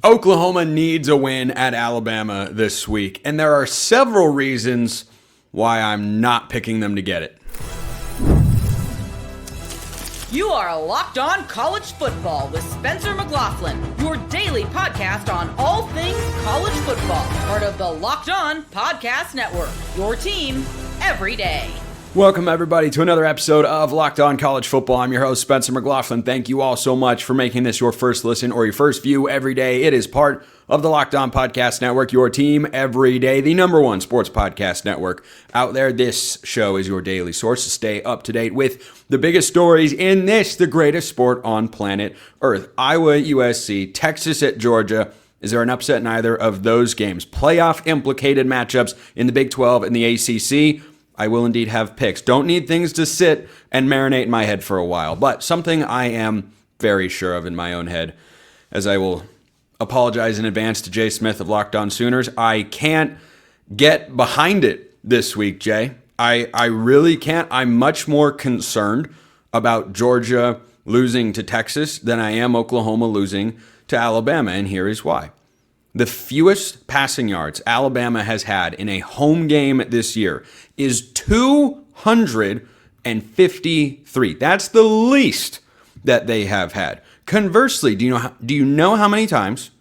Oklahoma needs a win at Alabama this week, and there are several reasons why I'm not picking them to get it. You are Locked On College Football with Spencer McLaughlin, your daily podcast on all things college football. Part of the Locked On Podcast Network, your team every day. Welcome, everybody, to another episode of Locked On College Football. I'm your host, Spencer McLaughlin. Thank you all so much for making this your first listen or your first view every day. It is part of the Locked On Podcast Network, your team every day, the number one sports podcast network out there. This show is your daily source to stay up to date with the biggest stories in this, the greatest sport on planet Earth. Iowa at USC, Texas at Georgia. Is there an upset in either of those games? Playoff implicated matchups in the Big 12 and the ACC. I will indeed have picks. Don't need things to sit and marinate in my head for a while, but something I am very sure of in my own head, as I will apologize in advance to Jay Smith of Locked On Sooners. I can't get behind it this week, Jay. I really can't. I'm much more concerned about Georgia losing to Texas than I am Oklahoma losing to Alabama, and here is why. The fewest passing yards Alabama has had in a home game this year is 253. That's the least that they have had. Conversely, do you know how many times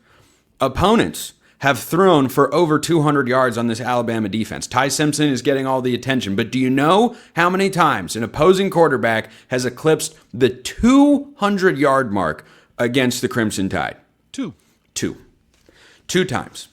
opponents have thrown for over 200 yards on this Alabama defense? Ty Simpson is getting all the attention, but do you know how many times an opposing quarterback has eclipsed the 200-yard mark against the Crimson Tide? Two times.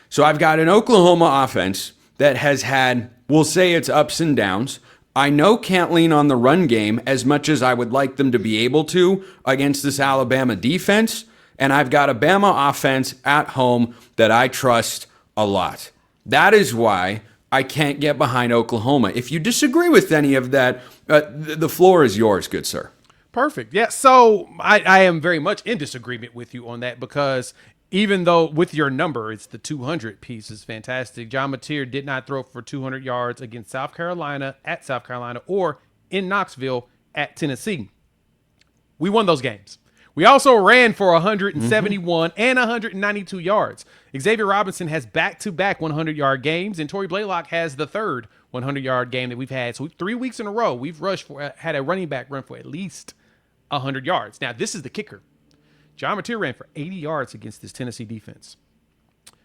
So I've got an Oklahoma offense that has had, we'll say, its ups and downs. I know can't lean on the run game as much as I would like them to be able to against this Alabama defense. And I've got a Bama offense at home that I trust a lot. That is why I can't get behind Oklahoma. If you disagree with any of that, the floor is yours, good sir. Perfect. Yeah, so I am very much in disagreement with you on that because even though with your number, it's the 200 piece is fantastic. John Mateer did not throw for 200 yards against South Carolina at South Carolina or in Knoxville at Tennessee. We won those games. We also ran for 171 and 192 yards. Xavier Robinson has back-to-back 100-yard games, and Torrey Blaylock has the third 100-yard game that we've had. So 3 weeks in a row, we've had a running back run for at least 100 yards. Now, this is the kicker. John Mateer ran for 80 yards against this Tennessee defense.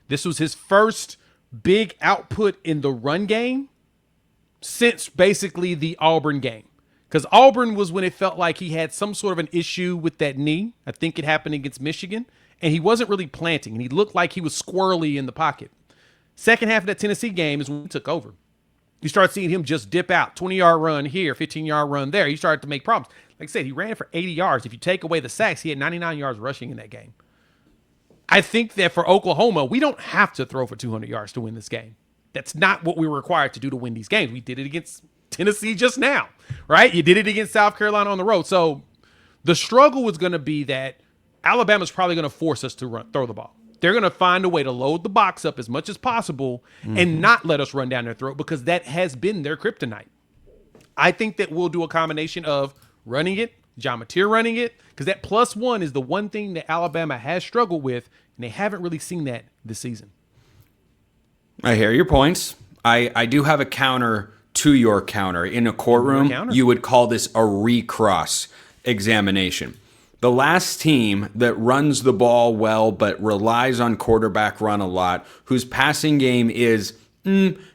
This was his first big output in the run game since basically the Auburn game. Because Auburn was when it felt like he had some sort of an issue with that knee. I think it happened against Michigan. And he wasn't really planting. And he looked like he was squirrely in the pocket. Second half of that Tennessee game is when he took over. You start seeing him just dip out. 20-yard run here, 15-yard run there. He started to make problems. Like I said, he ran for 80 yards. If you take away the sacks, he had 99 yards rushing in that game. I think that for Oklahoma, we don't have to throw for 200 yards to win this game. That's not what we were required to do to win these games. We did it against Tennessee just now, right? You did it against South Carolina on the road. So the struggle was going to be that Alabama's probably going to force us to throw the ball. They're going to find a way to load the box up as much as possible and not let us run down their throat because that has been their kryptonite. I think that we'll do a combination of running it, John Mateer running it, because that +1 is the one thing that Alabama has struggled with, and they haven't really seen that this season. I hear your points. I do have a counter to your counter. In a courtroom, you would call this a recross examination. The last team that runs the ball well but relies on quarterback run a lot, whose passing game is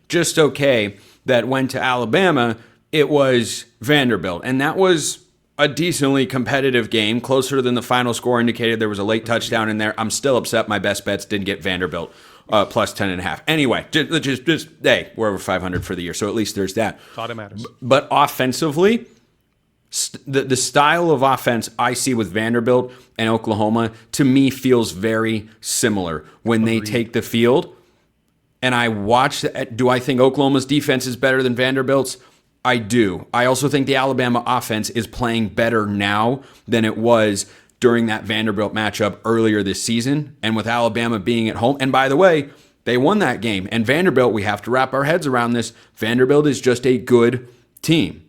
just okay, that went to Alabama, it was Vanderbilt. And that was a decently competitive game, closer than the final score indicated. There was a late touchdown in there. I'm still upset my best bets didn't get Vanderbilt plus 10.5. Anyway, just hey, we're over 500 for the year, so at least there's that. Thought it matters. But offensively, the style of offense I see with Vanderbilt and Oklahoma, to me, feels very similar when they take the field. And I watch, do I think Oklahoma's defense is better than Vanderbilt's? I do. I also think the Alabama offense is playing better now than it was during that Vanderbilt matchup earlier this season. And with Alabama being at home, and by the way, they won that game. And Vanderbilt, we have to wrap our heads around this. Vanderbilt is just a good team.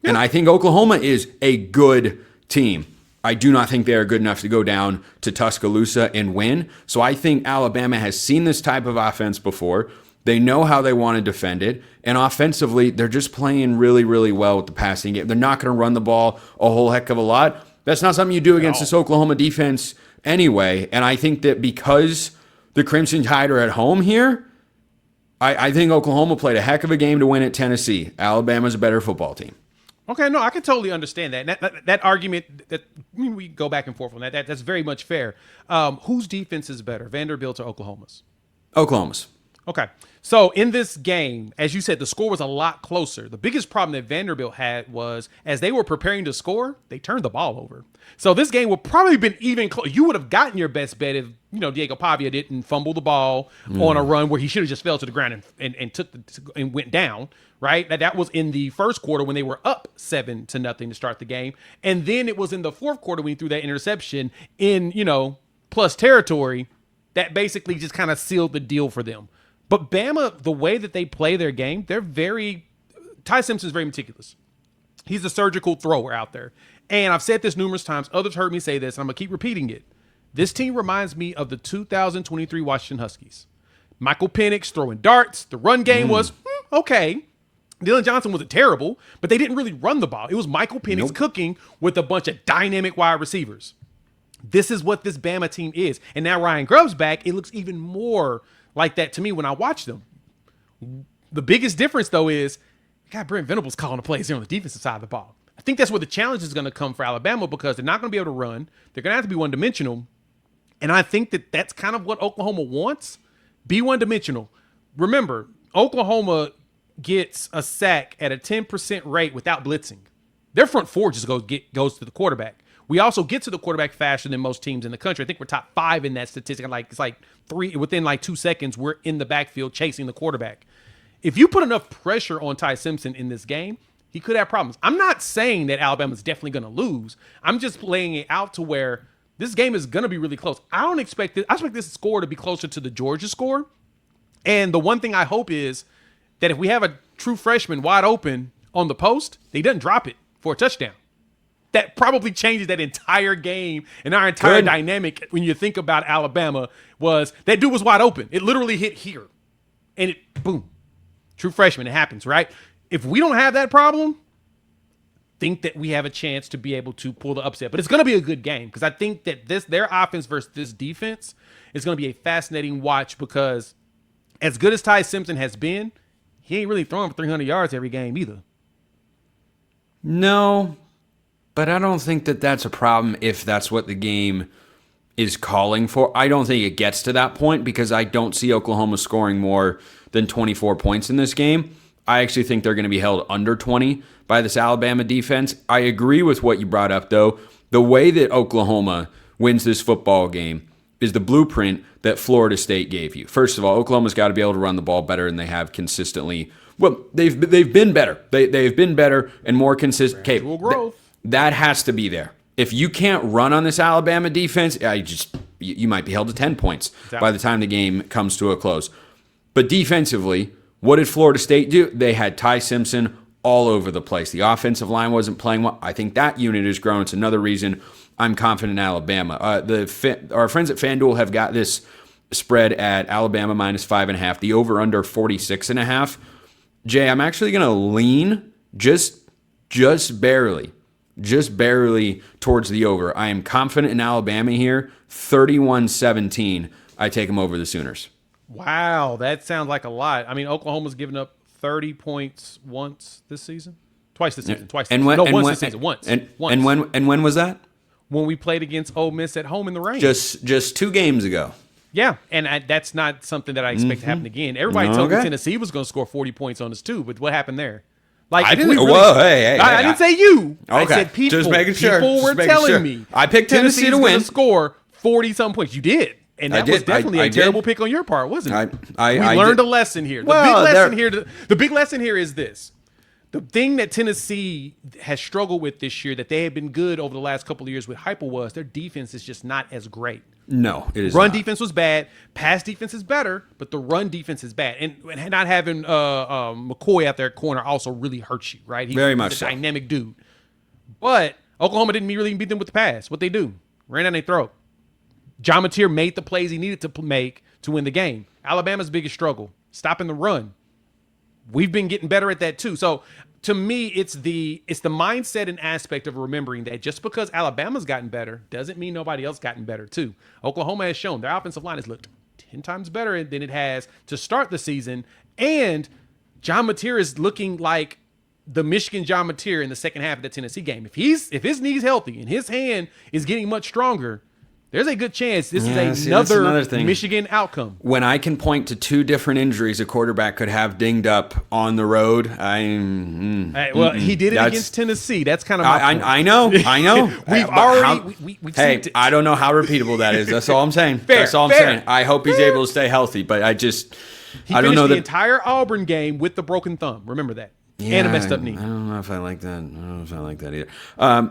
Yeah. And I think Oklahoma is a good team. I do not think they are good enough to go down to Tuscaloosa and win. So I think Alabama has seen this type of offense before. They know how they want to defend it. And offensively, they're just playing really, really well with the passing game. They're not going to run the ball a whole heck of a lot. That's not something you do against this Oklahoma defense anyway. And I think that because the Crimson Tide are at home here, I think Oklahoma played a heck of a game to win at Tennessee. Alabama's a better football team. Okay, no, I can totally understand that. That argument, that we go back and forth on that's very much fair. Whose defense is better, Vanderbilt or Oklahoma's? Oklahoma's. Okay, so in this game, as you said, the score was a lot closer. The biggest problem that Vanderbilt had was as they were preparing to score, they turned the ball over. So this game would probably been even close. You would have gotten your best bet if Diego Pavia didn't fumble the ball on a run where he should have just fell to the ground and went down. Right, that was in the first quarter when they were up 7-0 to start the game, and then it was in the fourth quarter when he threw that interception in plus territory that basically just kind of sealed the deal for them. But Bama, the way that they play their game, Ty Simpson's very meticulous. He's a surgical thrower out there. And I've said this numerous times. Others heard me say this, and I'm going to keep repeating it. This team reminds me of the 2023 Washington Huskies. Michael Penix throwing darts. The run game was okay. Dylan Johnson wasn't terrible, but they didn't really run the ball. It was Michael Penix cooking with a bunch of dynamic wide receivers. This is what this Bama team is. And now Ryan Grubb's back. It looks even more like that to me when I watch them. The biggest difference, though, is Brent Venables calling the plays here on the defensive side of the ball. I think that's where the challenge is going to come for Alabama because they're not going to be able to run. They're going to have to be one-dimensional. And I think that that's kind of what Oklahoma wants. Be one-dimensional. Remember, Oklahoma gets a sack at a 10% rate without blitzing. Their front four just goes to the quarterback. We also get to the quarterback faster than most teams in the country. I think we're top 5 in that statistic. It's like 3 within 2 seconds. We're in the backfield chasing the quarterback. If you put enough pressure on Ty Simpson in this game, he could have problems. I'm not saying that Alabama's definitely going to lose. I'm just laying it out to where this game is going to be really close. I expect this score to be closer to the Georgia score. And the one thing I hope is that if we have a true freshman wide open on the post, he doesn't drop it for a touchdown. That probably changes that entire game and our entire dynamic when you think about Alabama was that dude was wide open. It literally hit here. And it, boom, true freshman, it happens, right? If we don't have that problem, think that we have a chance to be able to pull the upset. But it's going to be a good game because I think that their offense versus this defense is going to be a fascinating watch because as good as Ty Simpson has been, he ain't really throwing for 300 yards every game either. No, but I don't think that that's a problem if that's what the game is calling for. I don't think it gets to that point because I don't see Oklahoma scoring more than 24 points in this game. I actually think they're going to be held under 20 by this Alabama defense. I agree with what you brought up, though. The way that Oklahoma wins this football game is the blueprint that Florida State gave you. First of all, Oklahoma's got to be able to run the ball better than they have consistently. Well, they've been better. They've been better and more consistent. Okay, that has to be there. If you can't run on this Alabama defense, you might be held to 10 points by the time the game comes to a close. But defensively, what did Florida State do? They had Ty Simpson all over the place. The offensive line wasn't playing well. I think that unit has grown. It's another reason I'm confident in Alabama. Our friends at FanDuel have got this spread at Alabama minus 5.5. The over-under 46.5. Jay, I'm actually going to lean just barely towards the over. I am confident in Alabama here. 31-17. I take them over the Sooners. Wow, that sounds like a lot. I mean, Oklahoma's given up 30 points once this season. Twice this season. Once this season. Once. And when was that? When we played against Ole Miss at home in the rain. Just 2 games ago. Yeah, and that's not something that I expect to happen again. Everybody told me Tennessee was going to score 40 points on us too, but what happened there? Like I didn't. I didn't say you. Okay. I said people. Just making sure. People were telling me. I picked Tennessee to win. Score 40-some points. You did. And that was definitely a terrible pick on your part, wasn't it? We learned a lesson here. The big lesson here is this. The thing that Tennessee has struggled with this year that they have been good over the last couple of years with Heupel was their defense is just not as great. No, it is Run not. defense was bad. Pass defense is better, but the run defense is bad. And not having McCoy out there at corner also really hurts you, right? He's Very much a so. dynamic dude. But Oklahoma didn't really beat them with the pass. What they do? Ran down their throat. John Mateer made the plays he needed to make to win the game. Alabama's biggest struggle, stopping the run. We've been getting better at that too. So to me, it's the mindset and aspect of remembering that just because Alabama's gotten better doesn't mean nobody else gotten better too. Oklahoma has shown their offensive line has looked 10 times better than it has to start the season. And John Mateer is looking like the Michigan John Mateer in the second half of the Tennessee game. If his knee's healthy and his hand is getting much stronger, there's a good chance this is another thing. Michigan outcome. When I can point to 2 different injuries a quarterback could have dinged up on the road, he did it against Tennessee. That's kind of my point. I know. We've seen it. I don't know how repeatable that is. That's all I'm saying. Fair. I'm saying. I hope he's able to stay healthy, but I don't know finished that the entire Auburn game with the broken thumb. Remember that. And a messed up knee. I don't know if I like that. I don't know if I like that either.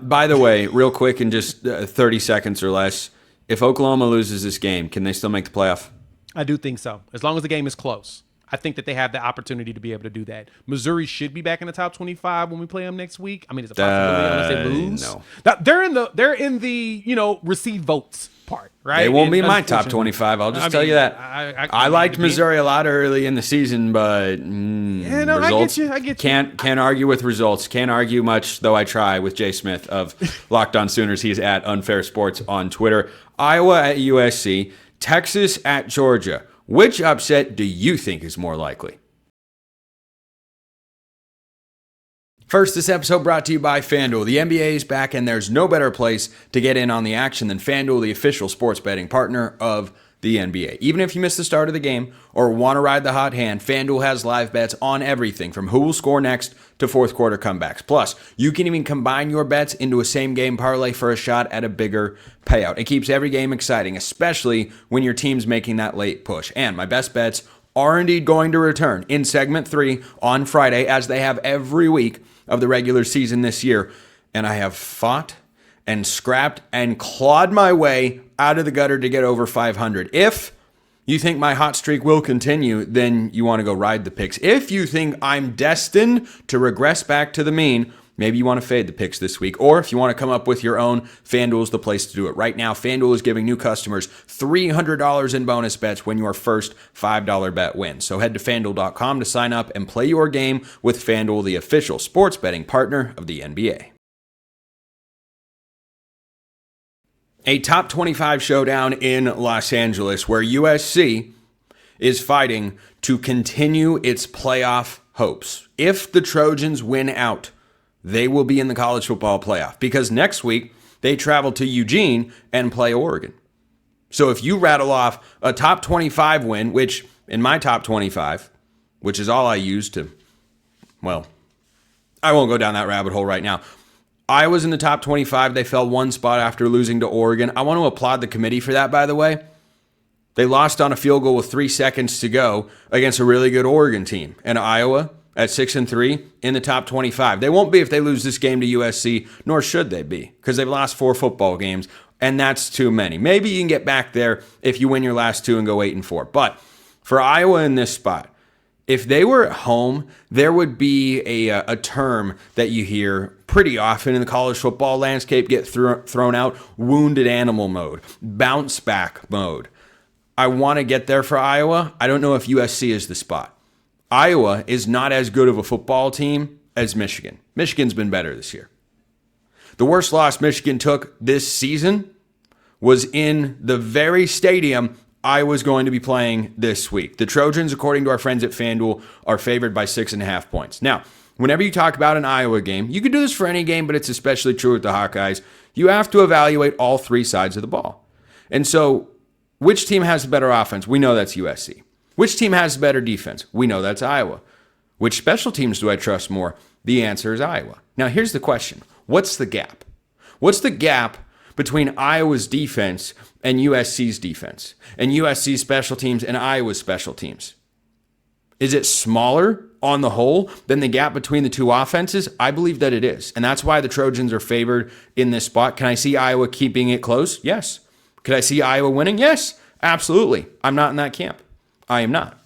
By the way, real quick, in just 30 seconds or less, if Oklahoma loses this game, can they still make the playoff? I do think so. As long as the game is close. I think that they have the opportunity to be able to do that. Missouri should be back in the top 25 when we play them next week. I mean, it's a possibility unless they lose. No. They're in the receive votes part, right? They won't be my top 25. I'll just tell you that. I liked Missouri a lot early in the season, but results, I get you. Can't argue with results. Can't argue much, though I try, with Jay Smith of Locked On Sooners. He's at Unfair Sports on Twitter. Iowa at USC. Texas at Georgia. Which upset do you think is more likely? First, this episode brought to you by FanDuel. The NBA is back, and there's no better place to get in on the action than FanDuel, the official sports betting partner of the NBA. Even if you miss the start of the game or want to ride the hot hand, FanDuel has live bets on everything from who will score next to fourth quarter comebacks. Plus, you can even combine your bets into a same-game parlay for a shot at a bigger payout. It keeps every game exciting, especially when your team's making that late push. And my best bets are indeed going to return in Segment 3 on Friday, as they have every week of the regular season this year. And I have fought and scrapped and clawed my way out of the gutter to get over 500. If you think my hot streak will continue, then you want to go ride the picks. If you think I'm destined to regress back to the mean, maybe you want to fade the picks this week. Or if you want to come up with your own, FanDuel's the place to do it. Right now, FanDuel is giving new customers $300 in bonus bets when your first $5 bet wins. So head to FanDuel.com to sign up and play your game with FanDuel, the official sports betting partner of the NBA. A top 25 showdown in Los Angeles where USC is fighting to continue its playoff hopes. If the Trojans win out, they will be in the college football playoff because next week they travel to Eugene and play Oregon. So if you rattle off a top 25 win, which in my top 25, which is all I use to, well, I won't go down that rabbit hole right now. Iowa's in the top 25. They fell one spot after losing to Oregon. I want to applaud the committee for that, by the way. They lost on a field goal with 3 seconds to go against a really good Oregon team. And Iowa at 6-3 in the top 25. They won't be if they lose this game to USC, nor should they be, because they've lost 4 football games, and that's too many. Maybe you can get back there if you win your last 2 and go 8-4. But for Iowa in this spot, if they were at home, there would be a term that you hear pretty often in the college football landscape get thrown out: wounded animal mode, bounce back mode. I want to get there for Iowa. I don't know if USC is the spot. Iowa is not as good of a football team as Michigan. Michigan's been better this year. The worst loss Michigan took this season was in the very stadium Iowa's going to be playing this week. The Trojans, according to our friends at FanDuel, are favored by 6.5 points. Now, whenever you talk about an Iowa game, you can do this for any game, but it's especially true with the Hawkeyes. You have to evaluate all 3 sides of the ball. And so, which team has the better offense? We know that's USC. Which team has the better defense? We know that's Iowa. Which special teams do I trust more? The answer is Iowa. Now, here's the question. What's the gap? What's the gap between Iowa's defense and USC's defense, and USC's special teams and Iowa's special teams? Is it smaller on the whole than the gap between the 2 offenses? I believe that it is, and that's why the Trojans are favored in this spot. Can I see Iowa keeping it close? Yes. Could I see Iowa winning? Yes, absolutely. I'm not in that camp. I am not.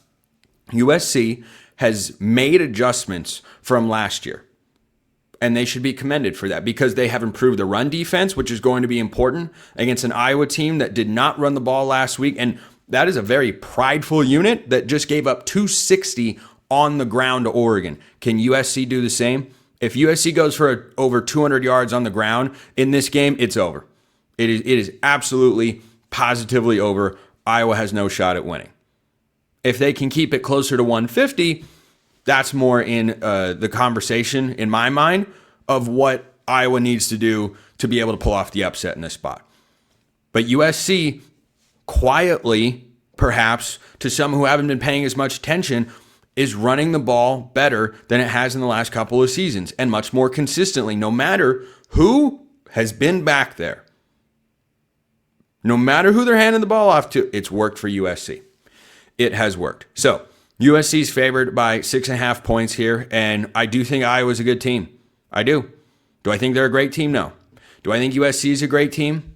USC has made adjustments from last year. And they should be commended for that because they have improved the run defense, which is going to be important against an Iowa team that did not run the ball last week. And that is a very prideful unit that just gave up 260 on the ground to Oregon. Can USC do the same? If USC goes for over 200 yards on the ground in this game, it's over. It is absolutely, positively over. Iowa has no shot at winning. If they can keep it closer to 150, that's more in the conversation, in my mind, of what Iowa needs to do to be able to pull off the upset in this spot. But USC, quietly, perhaps, to some who haven't been paying as much attention, is running the ball better than it has in the last couple of seasons and much more consistently, no matter who has been back there. No matter who they're handing the ball off to, it's worked for USC. It has worked. So, USC's favored by 6.5 points here, and I do think Iowa's a good team. I do. Do I think they're a great team? No. Do I think USC is a great team?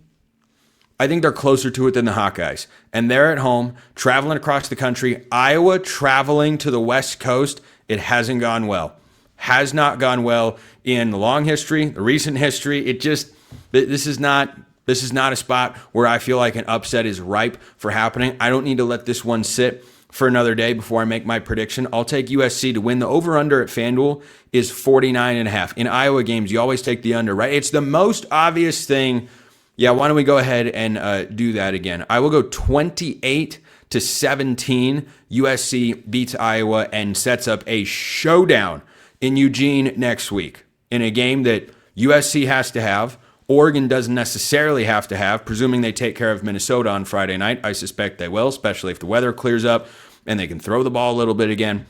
I think they're closer to it than the Hawkeyes. And they're at home, traveling across the country. Iowa traveling to the West Coast, it hasn't gone well. Has not gone well in the long history, the recent history. This is not a spot where I feel like an upset is ripe for happening. I don't need to let this one sit for another day before I make my prediction. I'll take USC to win. The over-under at FanDuel is 49.5. In Iowa games, you always take the under, right? It's the most obvious thing. Yeah, why don't we go ahead and do that again? I will go 28-17. USC beats Iowa and sets up a showdown in Eugene next week in a game that USC has to have. Oregon doesn't necessarily have to have, presuming they take care of Minnesota on Friday night. I suspect they will, especially if the weather clears up and they can throw the ball a little bit again.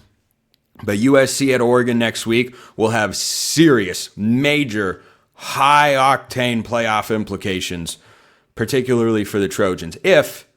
But USC at Oregon next week will have serious, major, high-octane playoff implications, particularly for the Trojans, if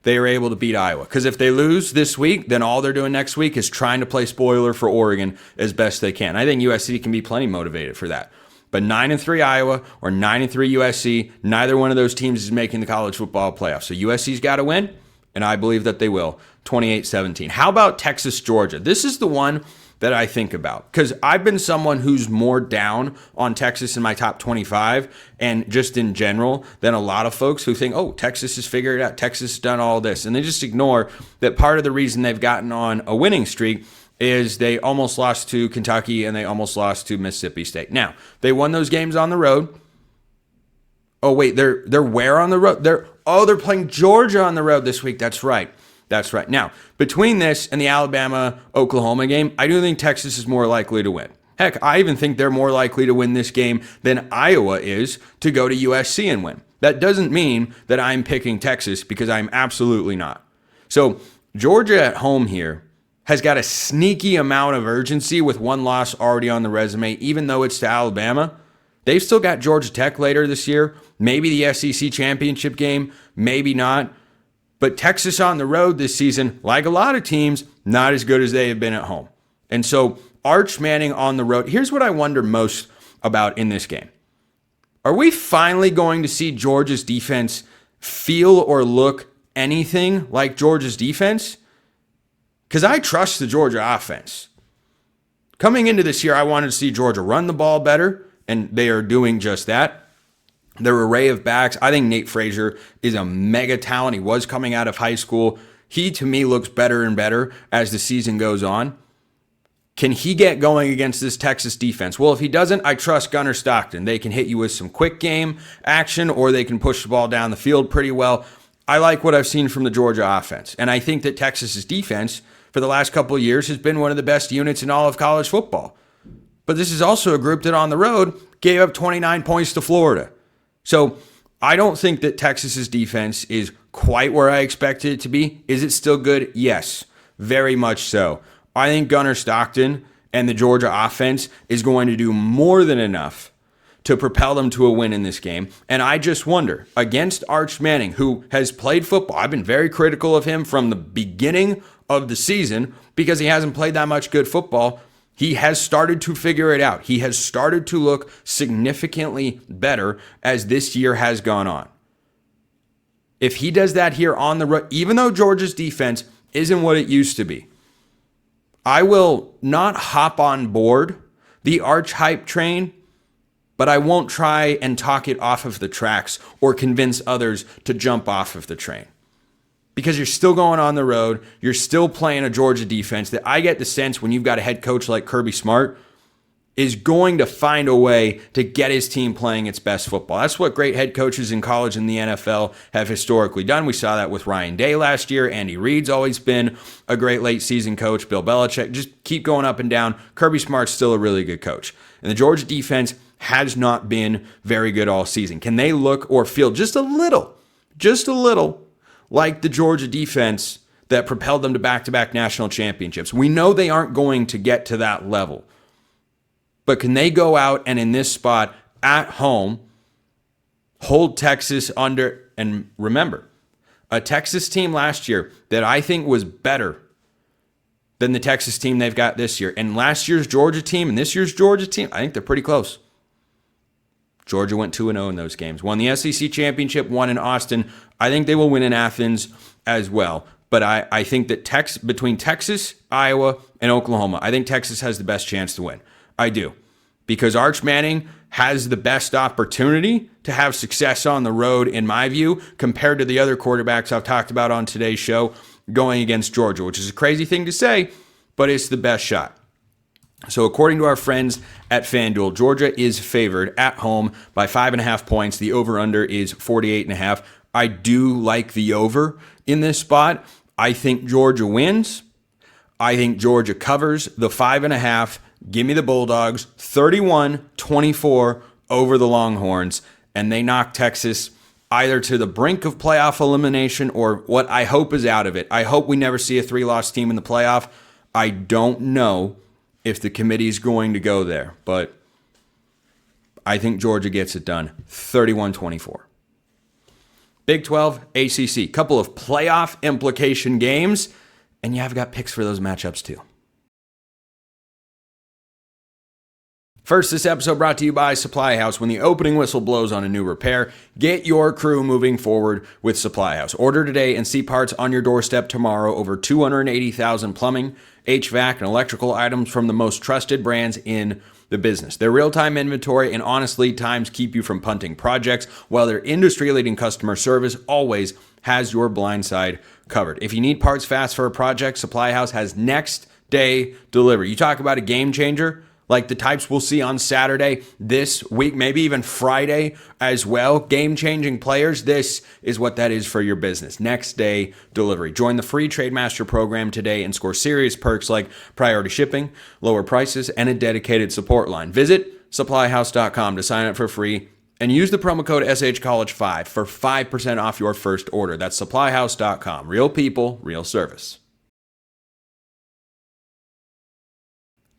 they are able to beat Iowa. Because if they lose this week, then all they're doing next week is trying to play spoiler for Oregon as best they can. I think USC can be plenty motivated for that. But 9-3 Iowa or 9-3 USC, neither one of those teams is making the college football playoffs. So USC's got to win, and I believe that they will. 28-17. How about Texas, Georgia? This is the one that I think about because I've been someone who's more down on Texas in my top 25 and just in general than a lot of folks who think, oh, Texas has figured it out. Texas has done all this. And they just ignore that part of the reason they've gotten on a winning streak is they almost lost to Kentucky and they almost lost to Mississippi State. Now, they won those games on the road. Oh, wait, they're where on the road? They're playing Georgia on the road this week. That's right. Now, between this and the Alabama-Oklahoma game, I do think Texas is more likely to win. Heck, I even think they're more likely to win this game than Iowa is to go to USC and win. That doesn't mean that I'm picking Texas because I'm absolutely not. So, Georgia at home here has got a sneaky amount of urgency with one loss already on the resume, even though it's to Alabama. They've still got Georgia Tech later this year, maybe the SEC championship game, maybe not. But Texas on the road this season, like a lot of teams, not as good as they have been at home. And so Arch Manning on the road, here's what I wonder most about in this game. Are we finally going to see Georgia's defense feel or look anything like Georgia's defense? Because I trust the Georgia offense. Coming into this year, I wanted to see Georgia run the ball better, and they are doing just that. Their array of backs, I think Nate Frazier is a mega talent. He was coming out of high school. He, to me, looks better and better as the season goes on. Can he get going against this Texas defense? Well, if he doesn't, I trust Gunnar Stockton. They can hit you with some quick game action, or they can push the ball down the field pretty well. I like what I've seen from the Georgia offense, and I think that Texas's defense for the last couple of years has been one of the best units in all of college football. But this is also a group that on the road gave up 29 points to Florida. So I don't think that Texas's defense is quite where I expected it to be. Is it still good? Yes, very much so. I think Gunnar Stockton and the Georgia offense is going to do more than enough to propel them to a win in this game. And I just wonder, against Arch Manning, who has played football, I've been very critical of him from the beginning of the season because he hasn't played that much good football. He has started to figure it out. He has started to look significantly better as this year has gone on. If he does that here on the road, even though Georgia's defense isn't what it used to be, I will not hop on board the Arch hype train but I won't try and talk it off of the tracks or convince others to jump off of the train. Because you're still going on the road, you're still playing a Georgia defense that I get the sense when you've got a head coach like Kirby Smart is going to find a way to get his team playing its best football. That's what great head coaches in college and the NFL have historically done. We saw that with Ryan Day last year. Andy Reid's always been a great late season coach. Bill Belichick, just keep going up and down. Kirby Smart's still a really good coach. And the Georgia defense has not been very good all season. Can they look or feel just a little like the Georgia defense that propelled them to back-to-back national championships? We know they aren't going to get to that level. But can they go out and in this spot at home hold Texas under? And remember, a Texas team last year that I think was better than the Texas team they've got this year. And last year's Georgia team and this year's Georgia team, I think they're pretty close. Georgia went 2-0 in those games. Won the SEC championship, won in Austin. I think they will win in Athens as well. But I think that between Texas, Iowa, and Oklahoma, I think Texas has the best chance to win. I do. Because Arch Manning has the best opportunity to have success on the road, in my view, compared to the other quarterbacks I've talked about on today's show going against Georgia, which is a crazy thing to say, but it's the best shot. So according to our friends at FanDuel, Georgia is favored at home by 5.5 points. The over-under is 48.5. I do like the over in this spot. I think Georgia wins. I think Georgia covers the 5.5. Give me the Bulldogs, 31-24 over the Longhorns, and they knock Texas either to the brink of playoff elimination or what I hope is out of it. I hope we never see a 3-loss team in the playoff. I don't know if the committee is going to go there, but I think Georgia gets it done, 31-24. Big 12, ACC, couple of playoff implication games, and yeah, I've got picks for those matchups too. First, this episode brought to you by Supply House. When the opening whistle blows on a new repair, get your crew moving forward with Supply House. Order today and see parts on your doorstep tomorrow. Over 280,000 plumbing, HVAC, and electrical items from the most trusted brands in the business. Their real-time inventory and honest lead times keep you from punting projects, while their industry-leading customer service always has your blind side covered. If you need parts fast for a project, Supply House has next-day delivery. You talk about a game changer, like the types we'll see on Saturday, this week, maybe even Friday as well. Game-changing players, this is what that is for your business. Next day delivery. Join the free TradeMaster program today and score serious perks like priority shipping, lower prices, and a dedicated support line. Visit supplyhouse.com to sign up for free and use the promo code SHCollege5 for 5% off your first order. That's supplyhouse.com. Real people, real service.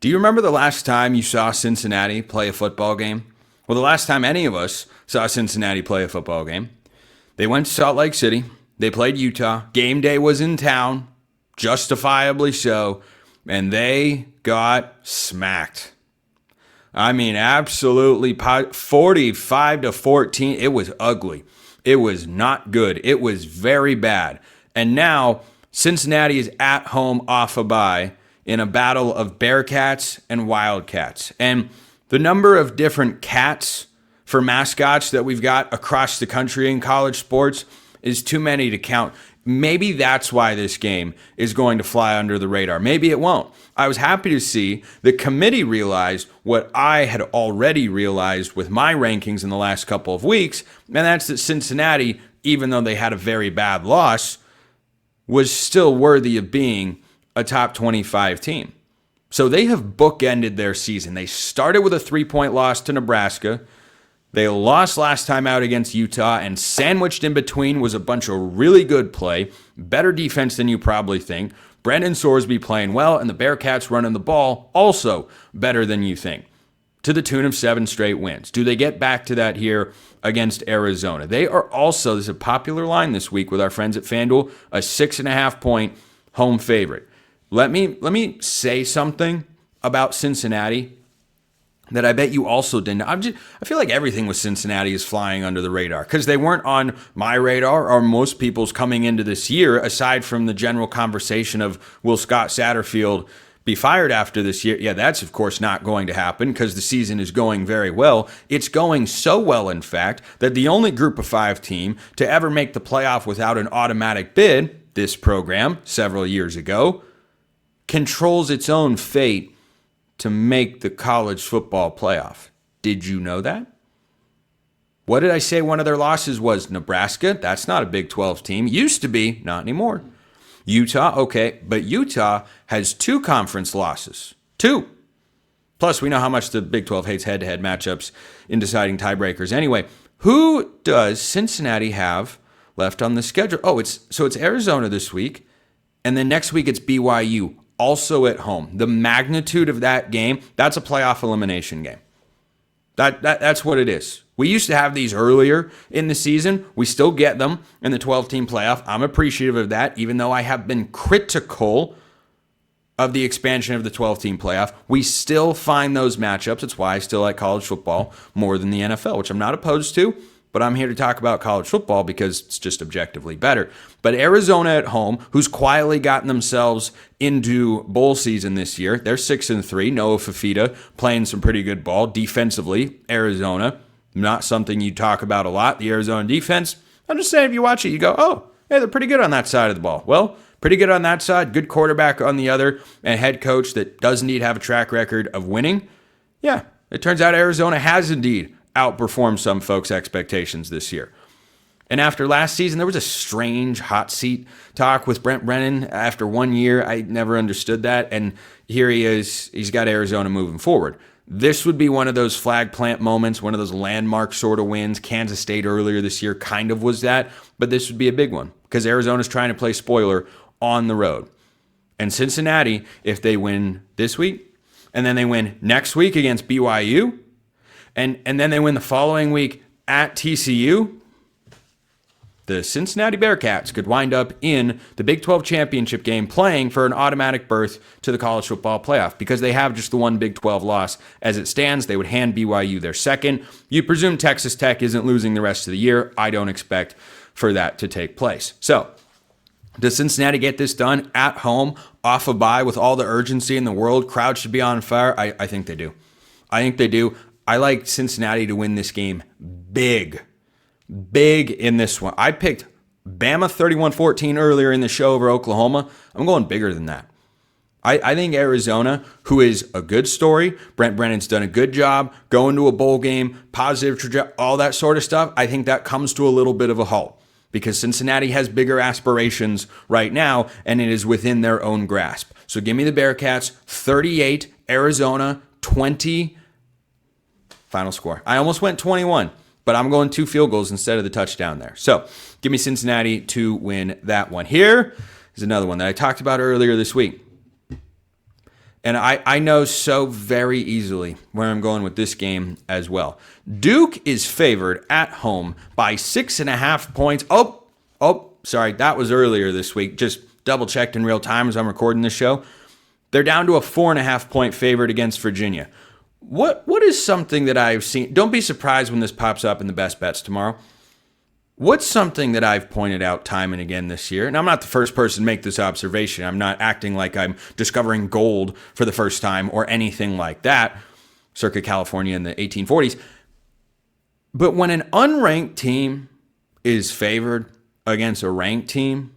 Do you remember the last time you saw Cincinnati play a football game? Well, the last time any of us saw Cincinnati play a football game, they went to Salt Lake City. They played Utah. Game day was in town, justifiably so, and they got smacked. I mean, absolutely 45-14. It was ugly. It was not good. It was very bad. And now Cincinnati is at home off a bye in a battle of Bearcats and Wildcats. And the number of different cats for mascots that we've got across the country in college sports is too many to count. Maybe that's why this game is going to fly under the radar. Maybe it won't. I was happy to see the committee realized what I had already realized with my rankings in the last couple of weeks, and that's that Cincinnati, even though they had a very bad loss, was still worthy of being a top 25 team. So they have bookended their season. They started with a 3-point loss to Nebraska. They lost last time out against Utah, and sandwiched in between was a bunch of really good play, better defense than you probably think. Brendan Sorsby playing well, and the Bearcats running the ball also better than you think, to the tune of 7 straight wins. Do they get back to that here against Arizona? They are also, this is a popular line this week with our friends at FanDuel, a 6.5-point home favorite. Let me say something about Cincinnati that I bet you also didn't. I feel like everything with Cincinnati is flying under the radar because they weren't on my radar or most people's coming into this year, aside from the general conversation of will Scott Satterfield be fired after this year. Yeah, that's of course not going to happen because the season is going very well. It's going so well, in fact, that the only group of 5 team to ever make the playoff without an automatic bid, this program several years ago, controls its own fate to make the college football playoff. Did you know that? What did I say one of their losses was? Nebraska? That's not a Big 12 team. Used to be, not anymore. Utah? Okay, but Utah has 2 conference losses. 2. Plus, we know how much the Big 12 hates head-to-head matchups in deciding tiebreakers. Anyway, who does Cincinnati have left on the schedule? Oh, it's Arizona this week, and then next week it's BYU, also at home. The magnitude of that game, that's a playoff elimination game. That's what it is. We used to have these earlier in the season. We still get them in the 12-team playoff. I'm appreciative of that, even though I have been critical of the expansion of the 12-team playoff. We still find those matchups. It's why I still like college football more than the NFL, which I'm not opposed to, but I'm here to talk about college football because it's just objectively better. But Arizona at home, who's quietly gotten themselves into bowl season this year, they're 6-3. Noah Fafita playing some pretty good ball defensively. Arizona, not something you talk about a lot, the Arizona defense. I'm just saying, if you watch it, you go, oh, yeah, they're pretty good on that side of the ball. Well, pretty good on that side, good quarterback on the other, and a head coach that does indeed have a track record of winning. Yeah, it turns out Arizona has indeed outperformed some folks' expectations this year. And after last season, there was a strange hot seat talk with Brent Brennan after 1 year. I never understood that, and here he is. He's got Arizona moving forward. This would be one of those flag plant moments, one of those landmark sort of wins. Kansas State earlier this year kind of was that, but this would be a big one because Arizona's trying to play spoiler on the road. And Cincinnati, if they win this week, and then they win next week against BYU, and then they win the following week at TCU, the Cincinnati Bearcats could wind up in the Big 12 championship game playing for an automatic berth to the college football playoff because they have just the one Big 12 loss. As it stands, they would hand BYU their second. You presume Texas Tech isn't losing the rest of the year. I don't expect for that to take place. So, does Cincinnati get this done at home, off a bye, with all the urgency in the world? Crowd should be on fire. I think they do. I think they do. I like Cincinnati to win this game big in this one. I picked Bama 31-14 earlier in the show over Oklahoma. I'm going bigger than that. I think Arizona, who is a good story, Brent Brennan's done a good job, going to a bowl game, positive trajectory, all that sort of stuff, I think that comes to a little bit of a halt because Cincinnati has bigger aspirations right now, and it is within their own grasp. So give me the Bearcats, 38, Arizona, 20, final score. I almost went 21. But I'm going 2 field goals instead of the touchdown there. So give me Cincinnati to win that one. Here is another one that I talked about earlier this week. And I know so very easily where I'm going with this game as well. Duke is favored at home by 6.5 points. Oh, sorry. That was earlier this week. Just double checked in real time as I'm recording this show. They're down to a 4.5 point favorite against Virginia. What is something that I've seen? Don't be surprised when this pops up in the best bets tomorrow. What's something that I've pointed out time and again this year? And I'm not the first person to make this observation. I'm not acting like I'm discovering gold for the first time or anything like that, circa California in the 1840s. But when an unranked team is favored against a ranked team,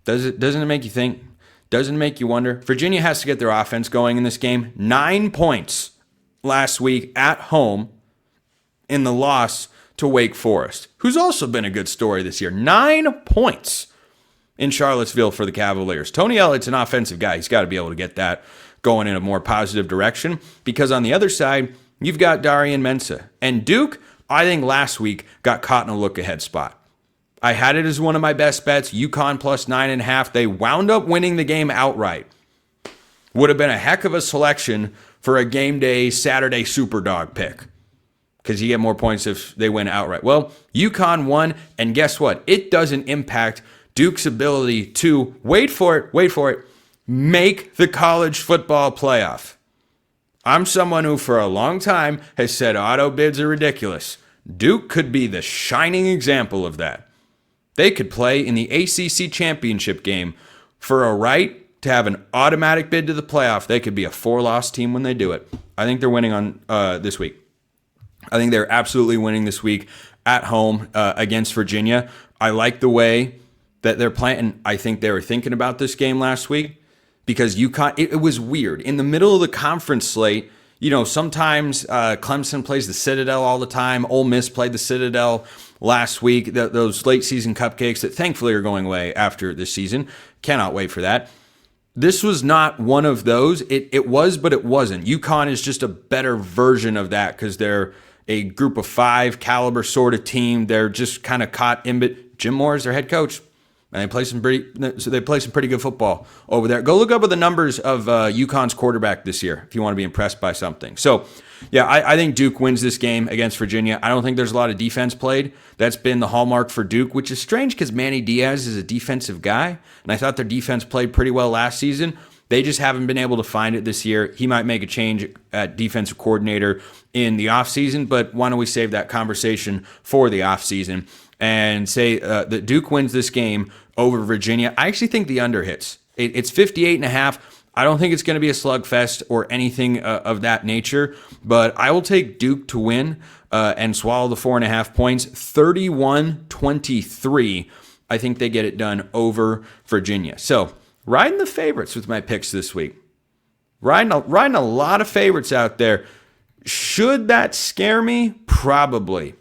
doesn't it make you think? Doesn't it make you wonder? Virginia has to get their offense going in this game. 9 points last week at home in the loss to Wake Forest, who's also been a good story this year. 9 points in Charlottesville for the Cavaliers. Tony Elliott's an offensive guy. He's got to be able to get that going in a more positive direction because on the other side, you've got Darian Mensah. And Duke, I think last week, got caught in a look-ahead spot. I had it as one of my best bets, UConn plus 9.5. They wound up winning the game outright. Would have been a heck of a selection for a game day Saturday Superdog pick because you get more points if they win outright. Well, UConn won, and guess what? It doesn't impact Duke's ability to, wait for it, make the college football playoff. I'm someone who for a long time has said auto bids are ridiculous. Duke could be the shining example of that. They could play in the ACC championship game for a right to have an automatic bid to the playoff. They could be a 4-loss team when they do it. I think they're winning on this week. I think they're absolutely winning this week at home against Virginia. I like the way that they're playing. I think they were thinking about this game last week because UConn, it was weird. In the middle of the conference slate, sometimes Clemson plays the Citadel all the time. Ole Miss played the Citadel last week. Those late season cupcakes that thankfully are going away after this season. Cannot wait for that. This was not one of those. It was, but it wasn't. UConn is just a better version of that because they're a group of 5 caliber sort of team. They're just kind of caught in bit. Jim Moore is their head coach. And they play some pretty good football over there. Go look up the numbers of UConn's quarterback this year if you want to be impressed by something. So, yeah, I think Duke wins this game against Virginia. I don't think there's a lot of defense played. That's been the hallmark for Duke, which is strange because Manny Diaz is a defensive guy, and I thought their defense played pretty well last season. They just haven't been able to find it this year. He might make a change at defensive coordinator in the offseason, but why don't we save that conversation for the offseason and say that Duke wins this game over Virginia. I actually think the under hits. It's 58.5. I don't think it's going to be a slugfest or anything of that nature, but I will take Duke to win and swallow the 4.5 points. 31-23. I think they get it done over Virginia. So, riding the favorites with my picks this week. Riding a lot of favorites out there. Should that scare me? Probably.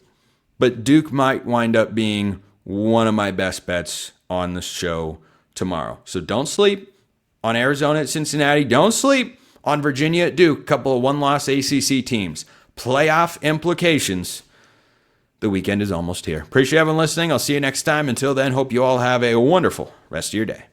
But Duke might wind up being one of my best bets on the show tomorrow. So don't sleep on Arizona at Cincinnati. Don't sleep on Virginia at Duke. A couple of one-loss ACC teams. Playoff implications. The weekend is almost here. Appreciate everyone listening. I'll see you next time. Until then, hope you all have a wonderful rest of your day.